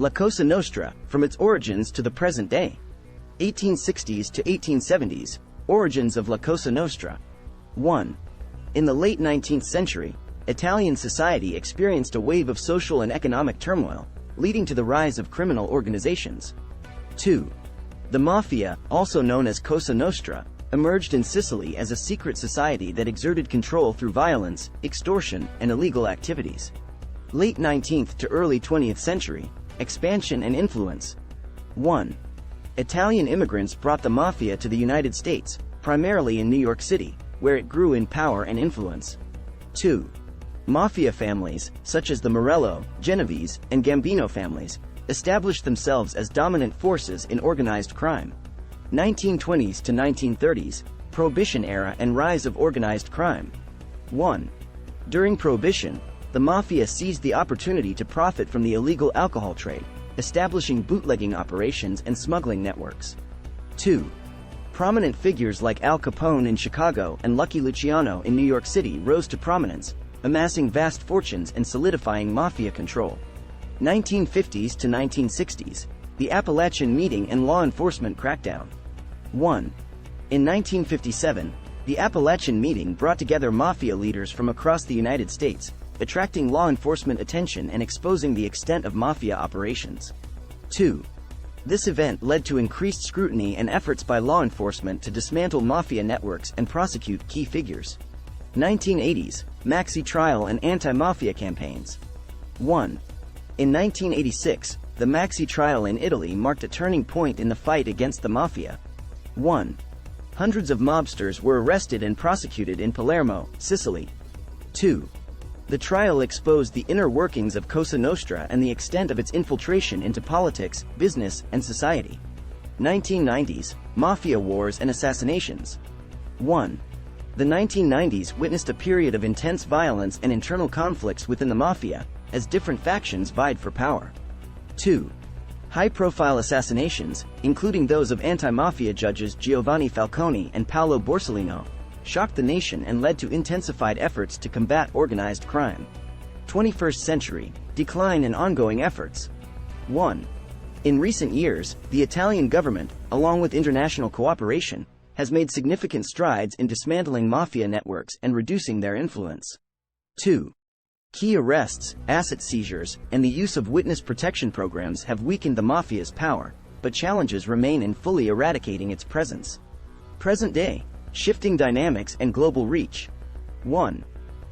La Cosa Nostra, from its origins to the present day. 1860s to 1870s, origins of La Cosa Nostra. 1. In the late 19th century, Italian society experienced a wave of social and economic turmoil, leading to the rise of criminal organizations. 2. The Mafia, also known as Cosa Nostra, emerged in Sicily as a secret society that exerted control through violence, extortion, and illegal activities. Late 19th to early 20th century, expansion and influence. 1. Italian immigrants brought the Mafia to the United States, primarily in New York City, where it grew in power and influence. 2. Mafia families, such as the Morello, Genovese, and Gambino families, established themselves as dominant forces in organized crime. 1920s to 1930s, Prohibition era and rise of organized crime. 1. During Prohibition, the Mafia seized the opportunity to profit from the illegal alcohol trade, establishing bootlegging operations and smuggling networks. 2. Prominent figures like Al Capone in Chicago and Lucky Luciano in New York City rose to prominence, amassing vast fortunes and solidifying Mafia control. 1950s to 1960s, the Appalachian Meeting and law enforcement crackdown. 1. In 1957, the Appalachian Meeting brought together Mafia leaders from across the United States, attracting law enforcement attention and exposing the extent of Mafia operations. 2. This event led to increased scrutiny and efforts by law enforcement to dismantle Mafia networks and prosecute key figures. 1980s, Maxi trial and anti-Mafia campaigns. 1. In 1986, the Maxi trial in Italy marked a turning point in the fight against the Mafia. 1. Hundreds of mobsters were arrested and prosecuted in Palermo, Sicily. 2. The trial exposed the inner workings of Cosa Nostra and the extent of its infiltration into politics, business, and society. 1990s, Mafia wars and assassinations. 1. The 1990s witnessed a period of intense violence and internal conflicts within the Mafia, as different factions vied for power. 2. High-profile assassinations, including those of anti-Mafia judges Giovanni Falcone and Paolo Borsellino, shocked the nation and led to intensified efforts to combat organized crime. 21st century, decline and ongoing efforts. 1. In recent years, the Italian government, along with international cooperation, has made significant strides in dismantling Mafia networks and reducing their influence. 2. Key arrests, asset seizures, and the use of witness protection programs have weakened the Mafia's power, but challenges remain in fully eradicating its presence. Present day, shifting dynamics and global reach. 1.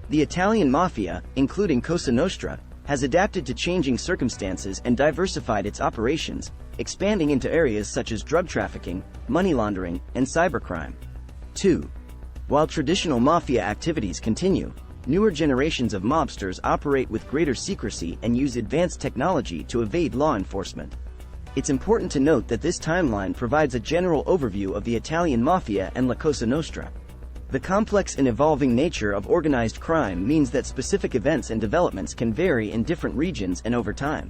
The Italian Mafia, including Cosa Nostra, has adapted to changing circumstances and diversified its operations, expanding into areas such as drug trafficking, money laundering, and cybercrime. 2. While traditional Mafia activities continue, newer generations of mobsters operate with greater secrecy and use advanced technology to evade law enforcement. It's important to note that this timeline provides a general overview of the Italian Mafia and La Cosa Nostra. The complex and evolving nature of organized crime means that specific events and developments can vary in different regions and over time.